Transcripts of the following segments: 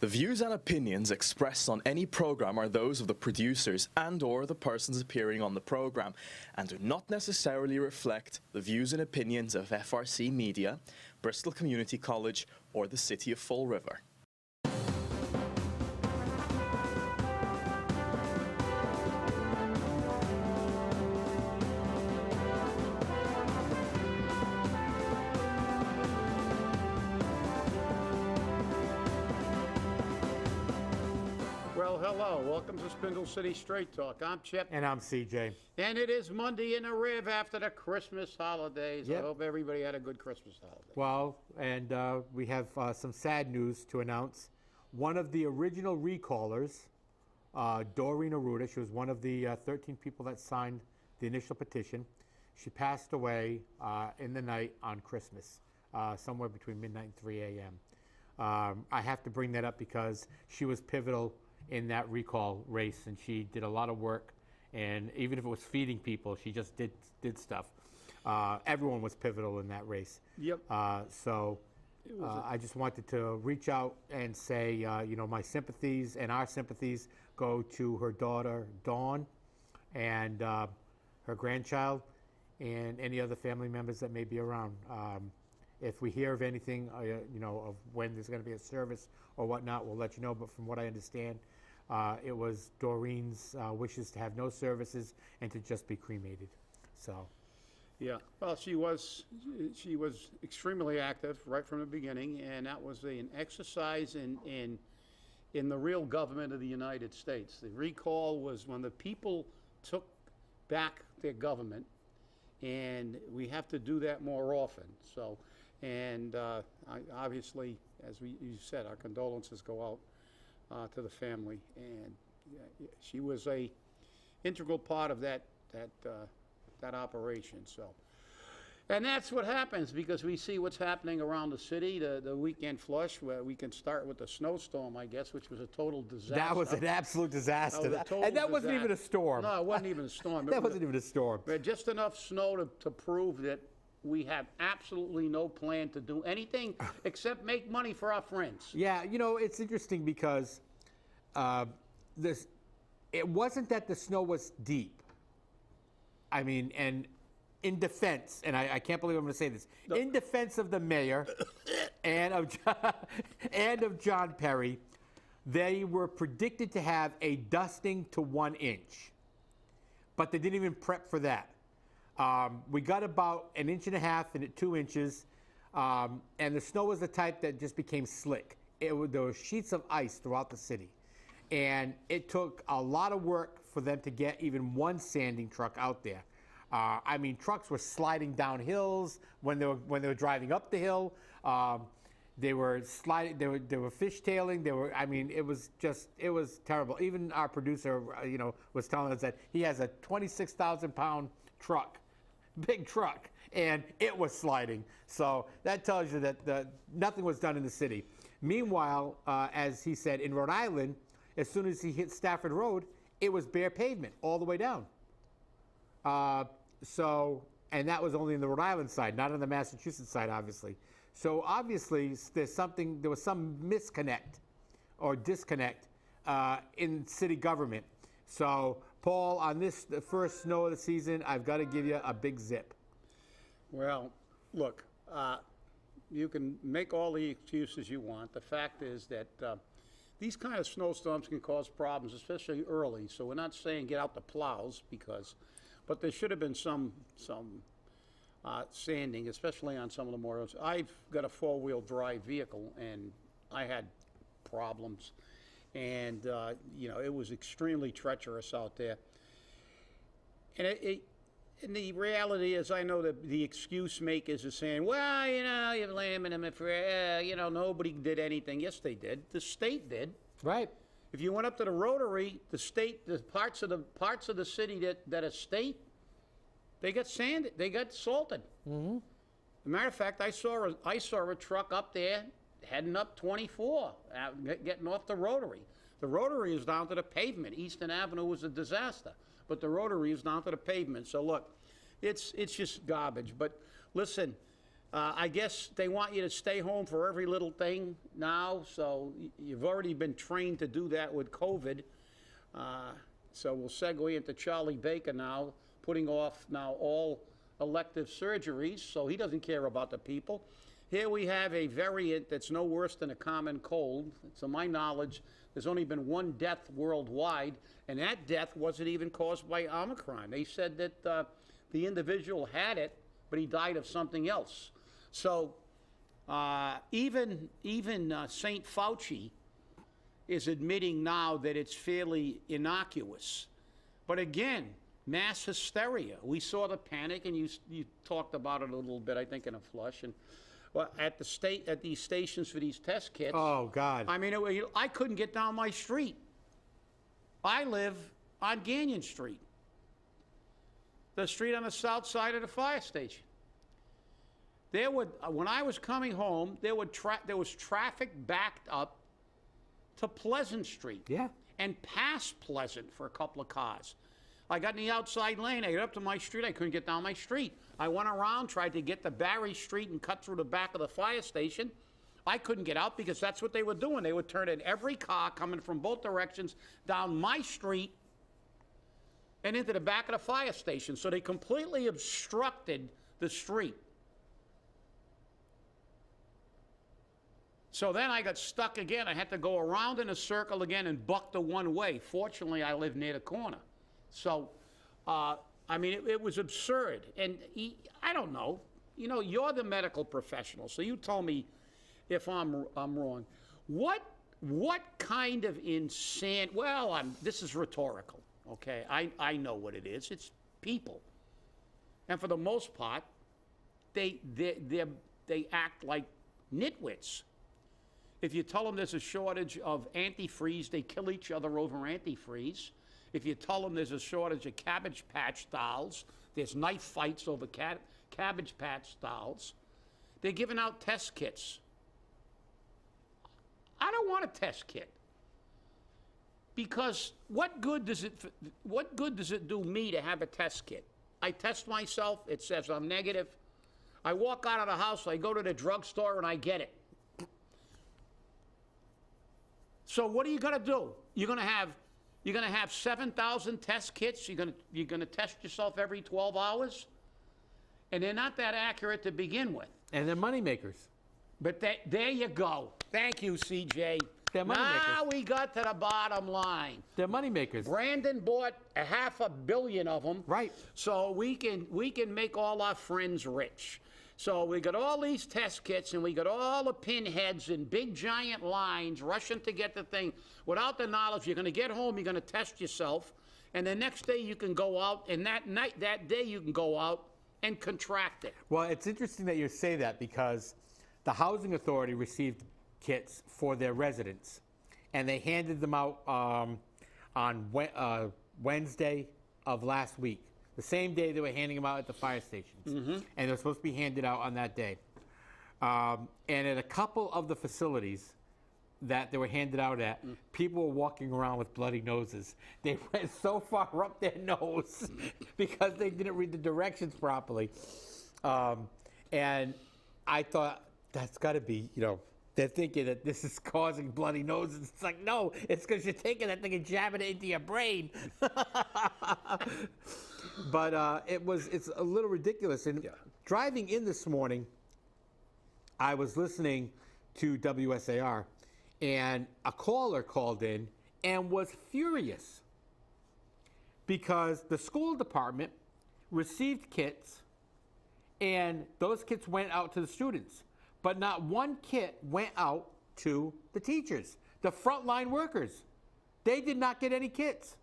The views and opinions expressed on any program are those of the producers and/or the persons appearing on the program and do not necessarily reflect the views and opinions of FRC Media, Bristol Community College, or the City of Fall River. Hello, welcome to Spindle City Straight Talk. I'm Chip. And I'm CJ. And it is Monday in the Riv after the Christmas holidays. Yep. I hope everybody had a good Christmas holiday. Well, and we have some sad news to announce. One of the original recallers, Doreen Arruda, she was one of the 13 people that signed the initial petition. She passed away in the night on Christmas, somewhere between midnight and 3 a.m. I have to bring that up because she was pivotal in that recall race, and she did a lot of work, and even if it was feeding people, she just did stuff. Everyone was pivotal in that race. Yep. So I just wanted to reach out and say, my sympathies and our sympathies go to her daughter, Dawn, and her grandchild, and any other family members that may be around. If we hear of anything, of when there's going to be a service or whatnot, we'll let you know. But from what I understand, it was Doreen's wishes to have no services and to just be cremated. So, yeah. Well, she was extremely active right from the beginning, and that was an exercise in the real government of the United States. The recall was when the people took back their government, and we have to do that more often. So. And obviously, as you said, our condolences go out to the family. And she was a integral part of that operation. So, and that's what happens because we see what's happening around the city. The weekend flush, where we can start with the snowstorm, I guess, which was a total disaster. that was an absolute disaster. That wasn't even a storm. No, it wasn't even a storm. That wasn't even a storm. We had just enough snow to prove that we have absolutely no plan to do anything except make money for our friends. Yeah, it's interesting because it wasn't that the snow was deep. I mean, and in defense, and I can't believe I'm going to say this, in defense of the mayor and of John Perry, they were predicted to have a dusting to 1 inch, but they didn't even prep for that. We got about 1.5 inches and 2 inches, and the snow was the type that just became slick. There were sheets of ice throughout the city, and it took a lot of work for them to get even one sanding truck out there. Trucks were sliding down hills when they were driving up the hill. They were sliding. They were fishtailing. It was terrible. Even our producer, was telling us that he has a 26,000-pound truck. Big truck, and it was sliding. So that tells you that nothing was done in the city. Meanwhile, as he said, in Rhode Island, as soon as he hit Stafford Road, it was bare pavement all the way down. And that was only in the Rhode Island side, not on the Massachusetts side, obviously. So obviously, there was some misconnect or disconnect in city government. So, Paul, on the first snow of the season, I've got to give you a big zip. Well, look, you can make all the excuses you want. The fact is that these kind of snowstorms can cause problems, especially early. So we're not saying get out the plows but there should have been some sanding, especially on some of the more. I've got a 4-wheel drive vehicle, and I had problems. And, it was extremely treacherous out there. And and the reality is, I know that the excuse makers are saying, well, you're blaming them for, nobody did anything. Yes, they did. The state did. Right. If you went up to the Rotary, the parts of the city that are state, they got sanded, they got salted. Mm-hmm. As a matter of fact, I saw a truck up there heading up 24, getting off the Rotary. The Rotary is down to the pavement. Eastern Avenue was a disaster, but the Rotary is down to the pavement. So look, it's just garbage. But listen, I guess they want you to stay home for every little thing now, so you've already been trained to do that with COVID. So we'll segue into Charlie Baker now, putting off now all elective surgeries, so he doesn't care about the people. Here we have a variant that's no worse than a common cold. To my knowledge, there's only been one death worldwide, and that death wasn't even caused by Omicron. They said that the individual had it, but he died of something else. So even St. Fauci is admitting now that it's fairly innocuous. But again, mass hysteria. We saw the panic, and you talked about it a little bit, I think, in a flush. And well, at these stations for these test kits. Oh God! I mean, I couldn't get down my street. I live on Gagnon Street, the street on the south side of the fire station. There would, when I was coming home, there was traffic backed up to Pleasant Street. Yeah. And past Pleasant for a couple of cars. I got in the outside lane. I got up to my street. I couldn't get down my street. I went around, tried to get to Barry Street and cut through the back of the fire station. I couldn't get out because that's what they were doing. They would turn in every car coming from both directions down my street and into the back of the fire station. So they completely obstructed the street. So then I got stuck again. I had to go around in a circle again and buck the one way. Fortunately, I live near the corner. So, I mean, it was absurd. And I don't know. You know, you're the medical professional, so you tell me if I'm wrong. What kind of insane? Well, this is rhetorical. Okay, I know what it is. It's people, and for the most part, they act like nitwits. If you tell them there's a shortage of antifreeze, they kill each other over antifreeze. If you tell them there's a shortage of Cabbage Patch dolls, there's knife fights over Cabbage Patch dolls. They're giving out test kits. I don't want a test kit. Because what good does it do me to have a test kit? I test myself, it says I'm negative. I walk out of the house, I go to the drugstore, and I get it. So what are you going to do? You're going to have 7,000 test kits. You're going to test yourself every 12 hours, and they're not that accurate to begin with. And they're money makers. But there you go. Thank you, CJ. They're money now makers. We got to the bottom line. They're money makers. Brandon bought 500 million of them. Right. So we can make all our friends rich. So we got all these test kits, and we got all the pinheads in big giant lines rushing to get the thing. Without the knowledge, you're going to get home, you're going to test yourself, and the next day you can go out, and that day you can go out and contract it. Well, it's interesting that you say that because the Housing Authority received kits for their residents, and they handed them out on Wednesday of last week. The same day they were handing them out at the fire stations. Mm-hmm. And they're supposed to be handed out on that day. And at a couple of the facilities that they were handed out at, people were walking around with bloody noses. They went so far up their nose because they didn't read the directions properly. And I thought, that's got to be, they're thinking that this is causing bloody noses. It's like, no, it's because you're taking that thing and jabbing it into your brain. But it's a little ridiculous. And driving in this morning, I was listening to WSAR, and a caller called in and was furious because the school department received kits, and those kits went out to the students. But not one kit went out to the teachers, the frontline workers. They did not get any kits.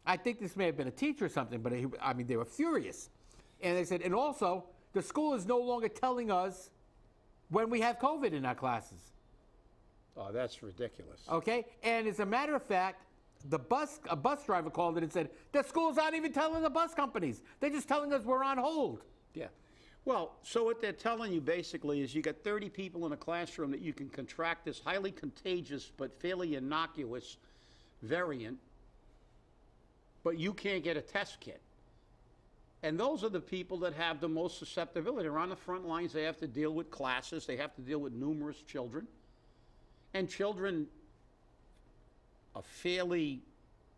I think this may have been a teacher or something, but they were furious. And they said, and also, the school is no longer telling us when we have COVID in our classes. Oh, that's ridiculous. Okay? And as a matter of fact, a bus driver called in and said, the schools aren't even telling the bus companies. They're just telling us we're on hold. Yeah. Well, so what they're telling you basically is you got 30 people in a classroom that you can contract this highly contagious but fairly innocuous variant, but you can't get a test kit. And those are the people that have the most susceptibility. They're on the front lines. They have to deal with classes. They have to deal with numerous children. And children are fairly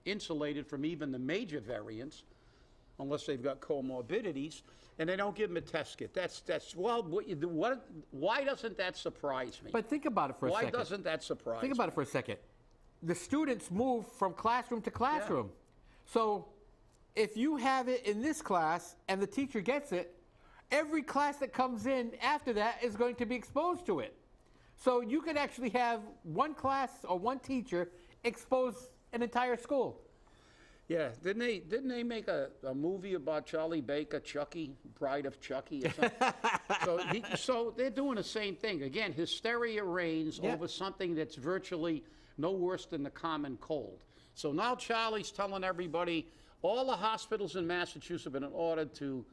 insulated from even the major variants, unless they've got comorbidities, and they don't give them a test kit. Well, why doesn't that surprise me? But think about it for a second. Why doesn't that surprise Think me? about it for a second. The students move from classroom to classroom. So if you have it in this class and the teacher gets it, every class that comes in after that is going to be exposed to it. So you could actually have one class or one teacher expose an entire school. Yeah, didn't they make a movie about Charlie Baker, Chucky, Bride of Chucky or something? So they're doing the same thing. Again, hysteria reigns over something that's virtually no worse than the common cold. So now Charlie's telling everybody, all the hospitals in Massachusetts have been ordered to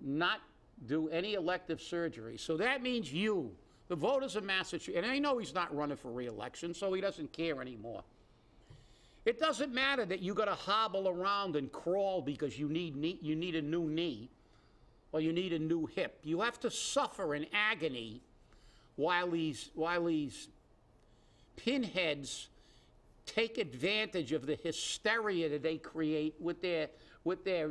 not do any elective surgery. So that means you, the voters of Massachusetts, and I know he's not running for re-election, so he doesn't care anymore. It doesn't matter that you got to hobble around and crawl because you need a new knee or you need a new hip. You have to suffer in agony while these pinheads take advantage of the hysteria that they create with their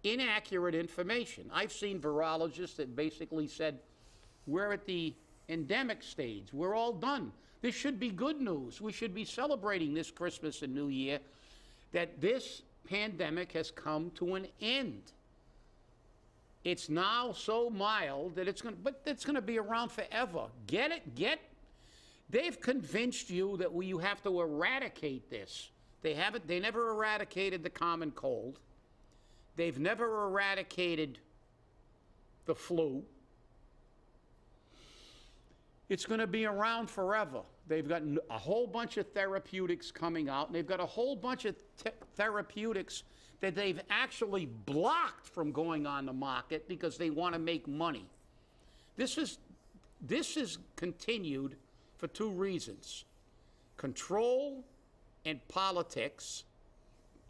inaccurate information. I've seen virologists that basically said, we're at the endemic stage. We're all done. This should be good news. We should be celebrating this Christmas and New Year that this pandemic has come to an end. It's now so mild that it's going to be around forever. Get it? They've convinced you that you have to eradicate this. They never eradicated the common cold. They've never eradicated the flu. It's going to be around forever. They've got a whole bunch of therapeutics coming out, and they've got a whole bunch of therapeutics that they've actually blocked from going on the market because they want to make money. This is continued for two reasons: control and politics,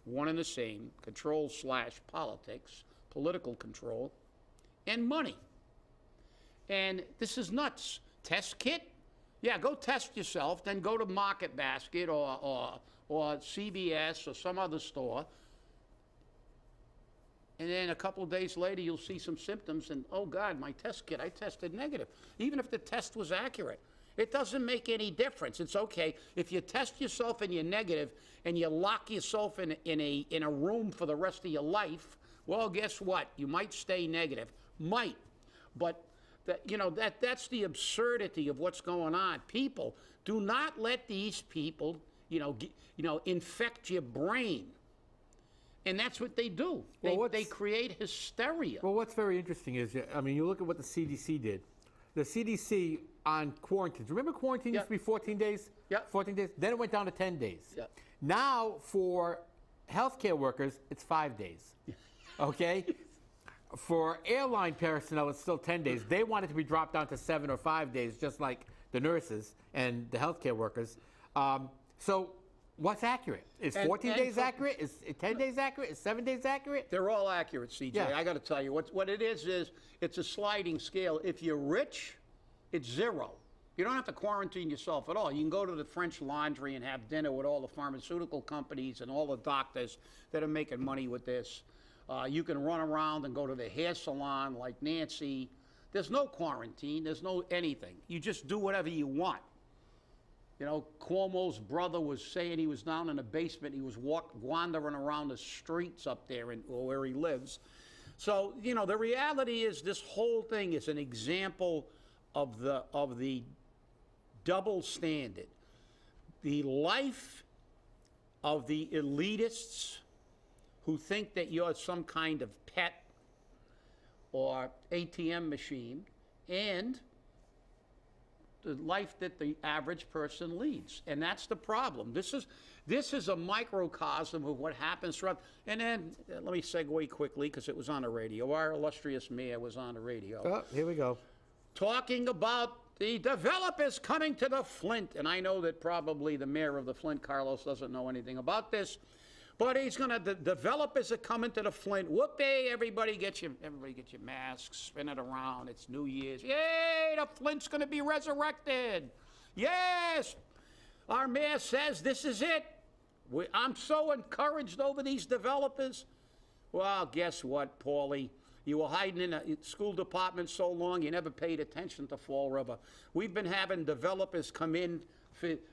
one and the same, control/politics, political control, and money. And this is nuts. Test kit? Yeah, go test yourself, then go to Market Basket or CVS or some other store. And then a couple of days later, you'll see some symptoms, and oh God, my test kit, I tested negative. Even if the test was accurate, it doesn't make any difference. It's okay if you test yourself and you're negative, and you lock yourself in a room for the rest of your life. Well, guess what? You might stay negative, but that's the absurdity of what's going on. People, do not let these people, infect your brain. And that's what they do. They create hysteria. Well, what's very interesting is, you look at what the CDC did. The CDC on quarantines. Remember quarantine used to be 14 days? Yeah. 14 days? Then it went down to 10 days. Yeah. Now, for healthcare workers, it's 5 days. Okay? For airline personnel, it's still 10 days. They want it to be dropped down to 7 or 5 days, just like the nurses and the healthcare workers. So what's accurate? Is 14 days accurate? Is 10 days accurate? Is 7 days accurate? They're all accurate, CJ. Yeah. I got to tell you, what it is it's a sliding scale. If you're rich, it's 0. You don't have to quarantine yourself at all. You can go to the French Laundry and have dinner with all the pharmaceutical companies and all the doctors that are making money with this. You can run around and go to the hair salon like Nancy. There's no quarantine. There's no anything. You just do whatever you want. Cuomo's brother was saying he was down in the basement. He was wandering around the streets up there where he lives. So, the reality is this whole thing is an example of the double standard. The life of the elitists who think that you're some kind of pet or ATM machine, and the life that the average person leads. And that's the problem. This is a microcosm of what happens throughout. And then, let me segue quickly, because it was on the radio. Our illustrious mayor was on the radio. Oh, here we go. Talking about the developers coming to the Flint. And I know that probably the mayor of the Flint, Carlos, doesn't know anything about this. But he's going to, developers are coming to the Flint. Whoopee, everybody get your masks, spin it around. It's New Year's. Yay, the Flint's going to be resurrected. Yes, our mayor says this is it. I'm so encouraged over these developers. Well, guess what, Paulie? You were hiding in a school department so long, you never paid attention to Fall River. We've been having developers come in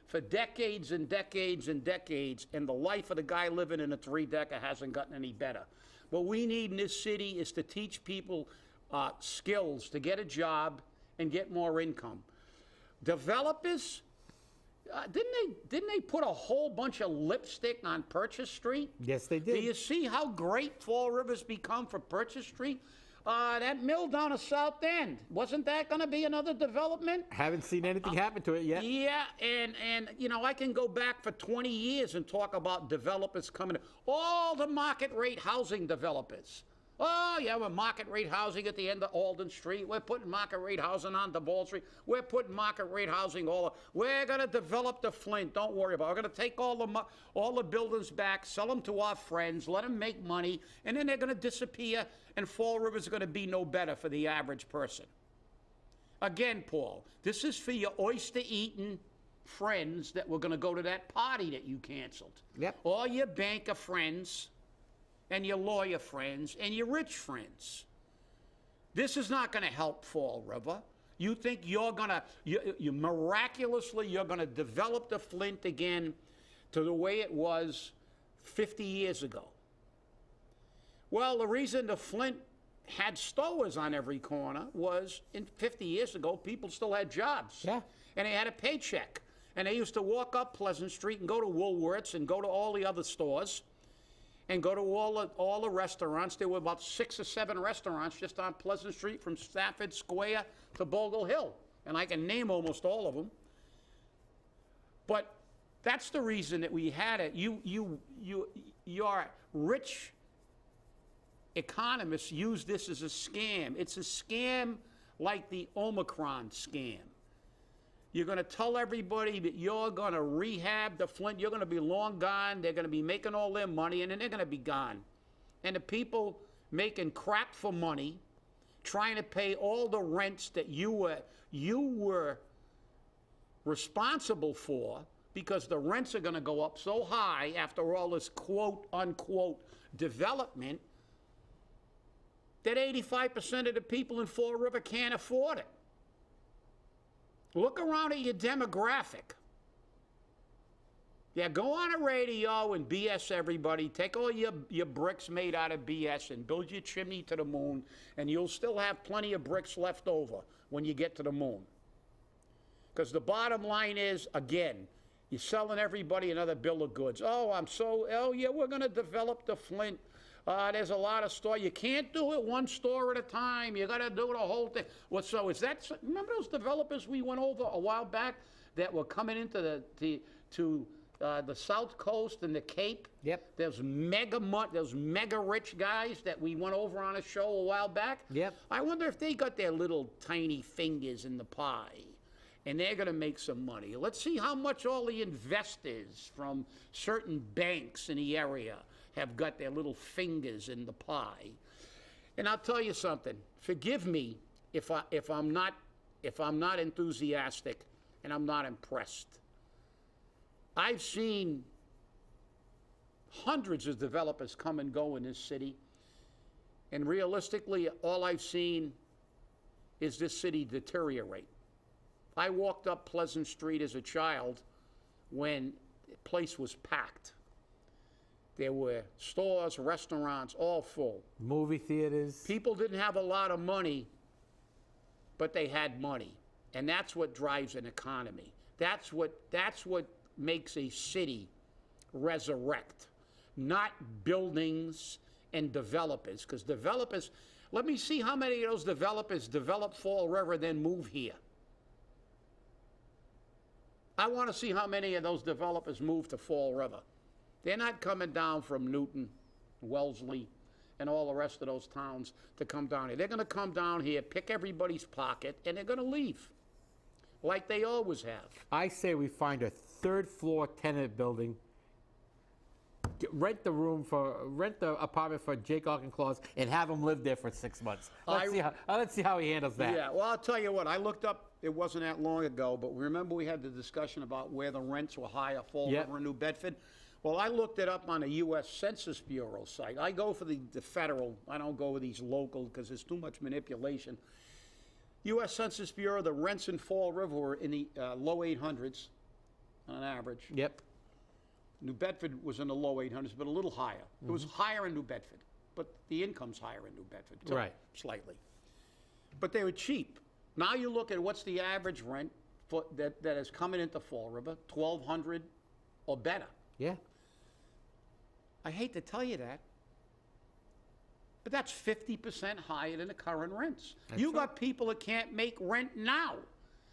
for decades and decades and decades, and the life of the guy living in a three-decker hasn't gotten any better. What we need in this city is to teach people skills to get a job and get more income. Developers, didn't they put a whole bunch of lipstick on Purchase Street? Yes, they did. Do you see how great Fall River's become for Purchase Street? That mill down at South End, wasn't that going to be another development? Haven't seen anything happen to it yet. Yeah, and you know, I can go back for 20 years and talk about developers coming in. All the market rate housing developers. Oh, yeah, we're market rate housing at the end of Alden Street. We're putting market rate housing on DeBall Street. We're putting market rate housing we're going to develop the Flint. Don't worry about it. We're going to take all the buildings back, sell them to our friends, let them make money, and then they're going to disappear, and Fall River's going to be no better for the average person. Again, Paul, this is for your oyster-eating friends that were going to go to that party that you canceled. Yep. All your banker friends and your lawyer friends, and your rich friends. This is not going to help Fall River. You think you're going to, you miraculously, you're going to develop the Flint again to the way it was 50 years ago. Well, the reason the Flint had stores on every corner was, 50 years ago, people still had jobs. Yeah. And they had a paycheck. And they used to walk up Pleasant Street and go to Woolworths and go to all the other stores and go to all the restaurants. There were about 6 or 7 restaurants just on Pleasant Street from Stafford Square to Bogle Hill. And I can name almost all of them. But that's the reason that we had it. Your rich economists use this as a scam. It's a scam like the Omicron scam. You're going to tell everybody that you're going to rehab the Flint. You're going to be long gone. They're going to be making all their money, and then they're going to be gone. And the people making crap for money, trying to pay all the rents that you were responsible for, because the rents are going to go up so high after all this quote-unquote development that 85% of the people in Fall River can't afford it. Look around at your demographic. Yeah, go on a radio and BS everybody. Take all your bricks made out of BS and build your chimney to the moon, and you'll still have plenty of bricks left over when you get to the moon. Because the bottom line is, again, you're selling everybody another bill of goods. Oh yeah, we're going to develop the Flint. There's a lot of stores. You can't do it one store at a time. You got to do the whole thing. Well, so is that? Remember those developers we went over a while back that were coming into the South Coast and the Cape? Yep. Those mega rich guys that we went over on a show a while back. Yep. I wonder if they got their little tiny fingers in the pie, and they're going to make some money. Let's see how much all the investors from certain banks in the area have got their little fingers in the pie. And I'll tell you something. Forgive me if I'm not enthusiastic and I'm not impressed. I've seen hundreds of developers come and go in this city, and realistically, all I've seen is this city deteriorate. I walked up Pleasant Street as a child when the place was packed. There were stores, restaurants, all full. Movie theaters. People didn't have a lot of money, but they had money. And that's what drives an economy. That's what makes a city resurrect, not buildings and developers. Because developers, let me see how many of those developers develop Fall River, then move here. I want to see how many of those developers move to Fall River. They're not coming down from Newton, Wellesley, and all the rest of those towns to come down here. They're going to come down here, pick everybody's pocket, and they're going to leave, like they always have. I say we find a third-floor tenement building, rent the apartment for Jake Auchinclaws and have him live there for 6 months. Let's see how he handles that. Yeah, well, I'll tell you what, I looked up, it wasn't that long ago, but remember we had the discussion about where the rents were higher, Fall Yep. River and New Bedford? Well, I looked it up on the U.S. Census Bureau site. I go for the federal, I don't go with these local because there's too much manipulation. U.S. Census Bureau, the rents in Fall River were in the low 800s on average. Yep. New Bedford was in the low 800s, but a little higher. It was higher in New Bedford, but the income's higher in New Bedford, too, Right. slightly. But they were cheap. Now you look at what's the average rent that is coming into Fall River, $1,200 or better. Yeah. I hate to tell you that, but that's 50% higher than the current rents. You got people that can't make rent now.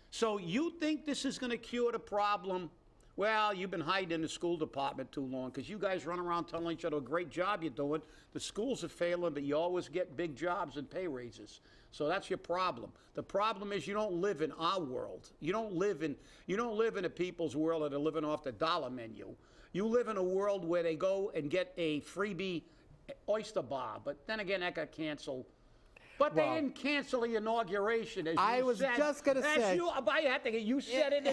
So you think this is going to cure the problem? Well, you've been hiding in the school department too long because you guys run around telling each other a great job you're doing. The schools are failing, but you always get big jobs and pay raises. So that's your problem. The problem is you don't live in our world. You don't live in a people's world that are living off the dollar menu. You live in a world where they go and get a freebie oyster bar, but then again, that got canceled. But they didn't cancel the inauguration, as you said. I was just gonna say. You said it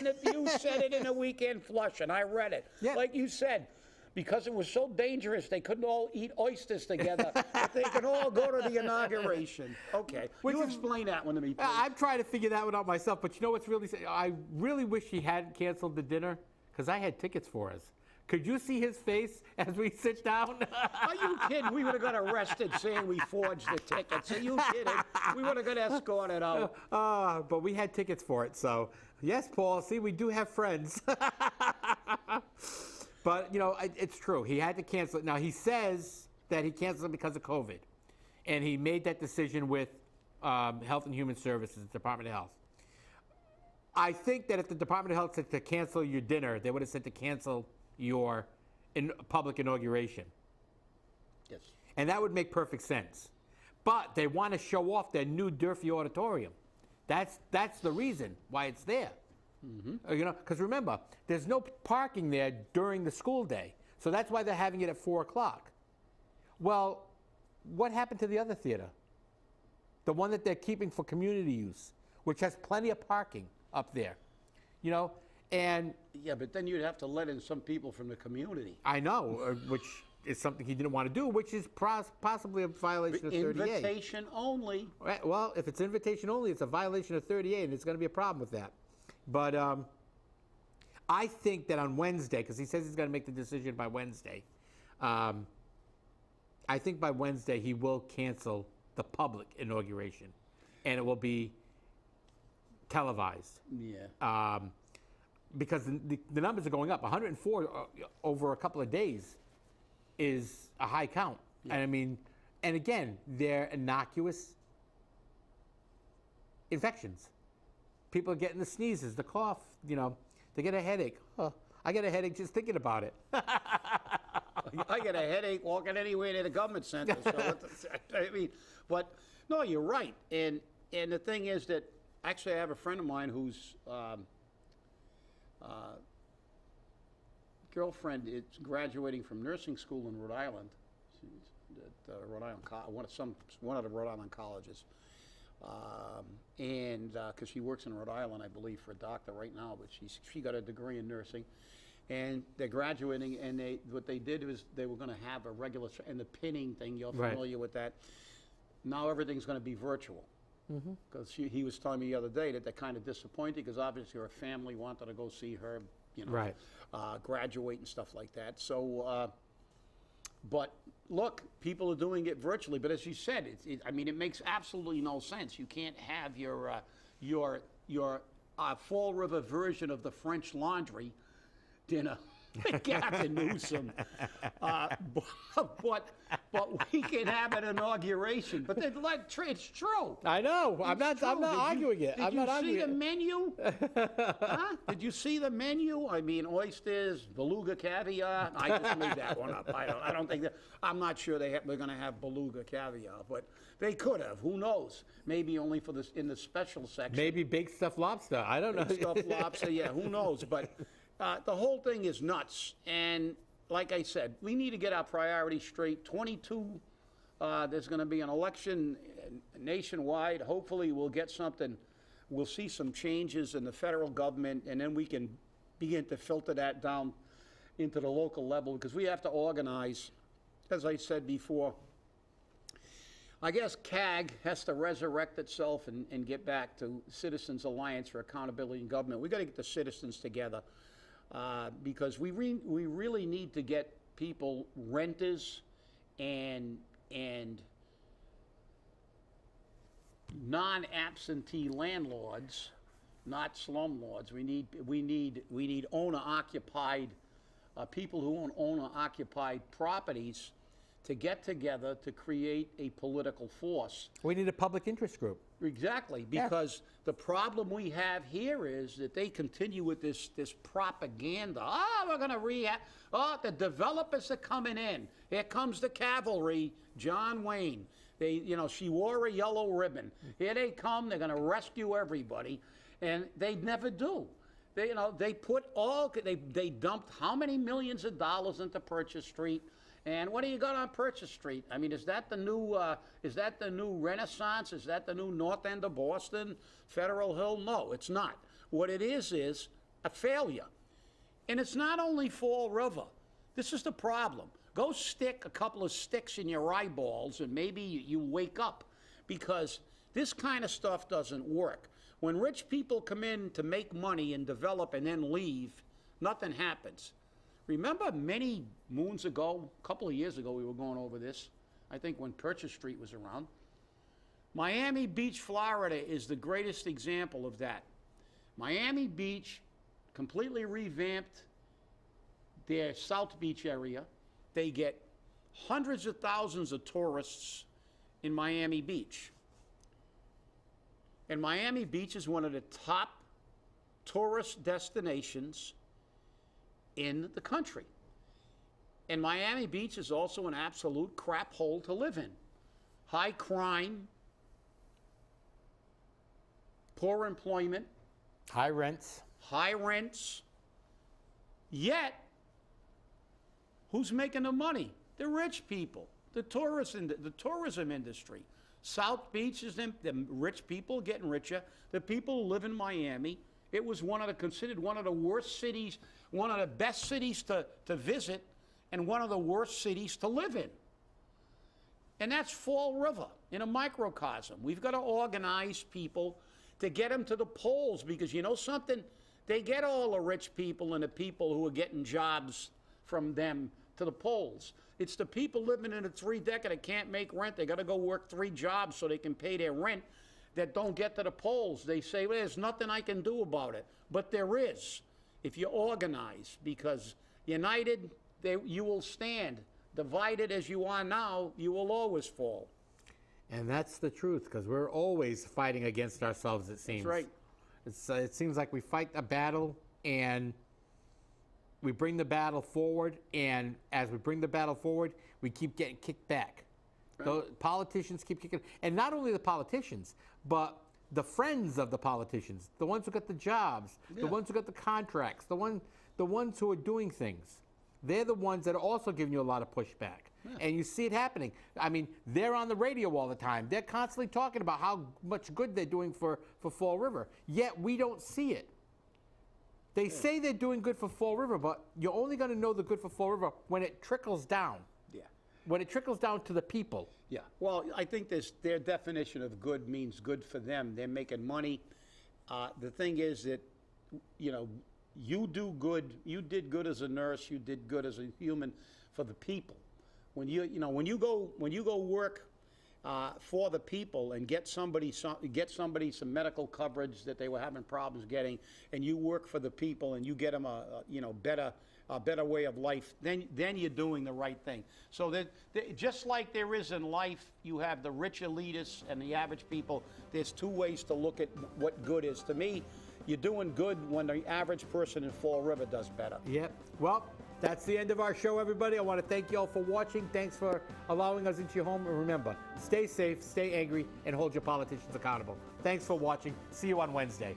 in the weekend flush, and I read it. Yeah. Like you said, because it was so dangerous, they couldn't all eat oysters together, but they could all go to the inauguration. Okay, you explain that one to me, please. I'm trying to figure that one out myself, but you know what's really? I really wish he hadn't canceled the dinner because I had tickets for us. Could you see his face as we sit down? Are you kidding? We would have got arrested saying we forged the tickets. Are you kidding? We would have got escorted out. But we had tickets for it, so yes, Paul. See, we do have friends. But you know, it's true. He had to cancel it. Now he says that he canceled it because of COVID, and he made that decision with Health and Human Services, Department of Health. I think that if the Department of Health said to cancel your dinner, they would have said to cancel your public inauguration. Yes. And that would make perfect sense. But they want to show off their new Durfee auditorium. That's the reason why it's there. Mm-hmm. You know, because remember, there's no parking there during the school day. So that's why they're having it at 4 o'clock. Well, what happened to the other theater? The one that they're keeping for community use, which has plenty of parking up there. You know, and yeah, but then you'd have to let in some people from the community. I know, which is something he didn't want to do, which is possibly a violation of 38. Invitation only. Well, if it's invitation only, it's a violation of 38, and there's going to be a problem with that. But I think that on Wednesday, because he says he's going to make the decision by Wednesday, I think by Wednesday he will cancel the public inauguration, and it will be televised. Yeah. Because the numbers are going up. 104 over a couple of days is a high count. Yeah. And I mean, and again, they're innocuous infections. People are getting the sneezes, the cough, you know, they get a headache. Oh, I get a headache just thinking about it. I get a headache walking anywhere to the government center. So I mean, but no, you're right. And the thing is that actually I have a friend of mine who's girlfriend is graduating from nursing school in Rhode Island. She's at Rhode Island, one of the Rhode Island colleges, and because she works in Rhode Island, I believe, for a doctor right now. But she got a degree in nursing, and they're graduating. And what they did was they were going to have a regular and the pinning thing. You're familiar with that. Now everything's going to be virtual. Because he was telling me the other day that they're kind of disappointed because obviously her family wanted to go see her, you know, graduate and stuff like that. So, but look, people are doing it virtually. But as you said, I mean, it makes absolutely no sense. You can't have your Fall River version of the French Laundry dinner. Gavin Newsom. But we can have an inauguration. But it's true. I know. I'm not arguing it. Did you see the menu? Huh? Did you see the menu? I mean, oysters, beluga caviar. I just made that one up. I don't think that. I'm not sure they're going to have beluga caviar, but they could have. Who knows? Maybe only for this in the special section. Maybe baked stuffed lobster. I don't know. Baked stuffed lobster. Yeah. Who knows? But. The whole thing is nuts, and like I said, we need to get our priorities straight. 22, there's going to be an election nationwide. Hopefully we'll get something. We'll see some changes in the federal government, and then we can begin to filter that down into the local level, because we have to organize, as I said before. I guess CAG has to resurrect itself and get back to Citizens Alliance for Accountability in Government. We've got to get the citizens together, because we really need to get people, renters and non-absentee landlords, not slumlords. We need owner-occupied people who own owner-occupied properties to get together to create a political force. We need a public interest group. Exactly, because the problem we have here is that they continue with this propaganda. We're going to rehab. The developers are coming in. Here comes the cavalry, John Wayne. She wore a yellow ribbon. Here they come. They're going to rescue everybody, and they never do. They dumped how many millions of dollars into Purchase Street. And what do you got on Purchase Street? I mean, is that the new Renaissance? Is that the new North End of Boston, Federal Hill? No, it's not. What it is a failure. And it's not only Fall River. This is the problem. Go stick a couple of sticks in your eyeballs and maybe you wake up, because this kind of stuff doesn't work. When rich people come in to make money and develop and then leave, nothing happens. Remember many moons ago, a couple of years ago, we were going over this, I think when Purchase Street was around. Miami Beach, Florida is the greatest example of that. Miami Beach completely revamped their South Beach area. They get hundreds of thousands of tourists in Miami Beach. And Miami Beach is one of the top tourist destinations in the country. And Miami Beach is also an absolute crap hole to live in. High crime, poor employment, high rents. Yet, who's making the money? The rich people, the tourism industry. South Beach is the rich people getting richer. The people who live in Miami, it was considered one of the worst cities, one of the best cities to visit, and one of the worst cities to live in. And that's Fall River in a microcosm. We've got to organize people to get them to the polls, because you know something? They get all the rich people and the people who are getting jobs from them to the polls. It's the people living in a three-decker that can't make rent. They got to go work 3 jobs so they can pay their rent, that don't get to the polls. They say, well, there's nothing I can do about it. But there is, if you organize, because united, you will stand. Divided as you are now, you will always fall. And that's the truth, because we're always fighting against ourselves, it seems. That's right. It seems like we fight a battle, and we bring the battle forward, and as we bring the battle forward, we keep getting kicked back. Right. The politicians keep kicking, and not only the politicians, but the friends of the politicians, the ones who got the jobs, the ones who got the contracts, the ones who are doing things. They're the ones that are also giving you a lot of pushback. Yeah. And you see it happening. I mean, they're on the radio all the time. They're constantly talking about how much good they're doing for Fall River, yet we don't see it. They say they're doing good for Fall River, but you're only going to know the good for Fall River when it trickles down. Yeah. When it trickles down to the people. Yeah. Well, I think their definition of good means good for them. They're making money. The thing is that, you do good. You did good as a nurse. You did good as a human for the people. When you go work for the people and get somebody some medical coverage that they were having problems getting, and you work for the people and you get them a better way of life, then you're doing the right thing. So that just like there is in life, you have the rich elitists and the average people. There's 2 ways to look at what good is. To me, you're doing good when the average person in Fall River does better. Yep. Well, that's the end of our show, everybody. I want to thank you all for watching. Thanks for allowing us into your home. And remember, stay safe, stay angry, and hold your politicians accountable. Thanks for watching. See you on Wednesday.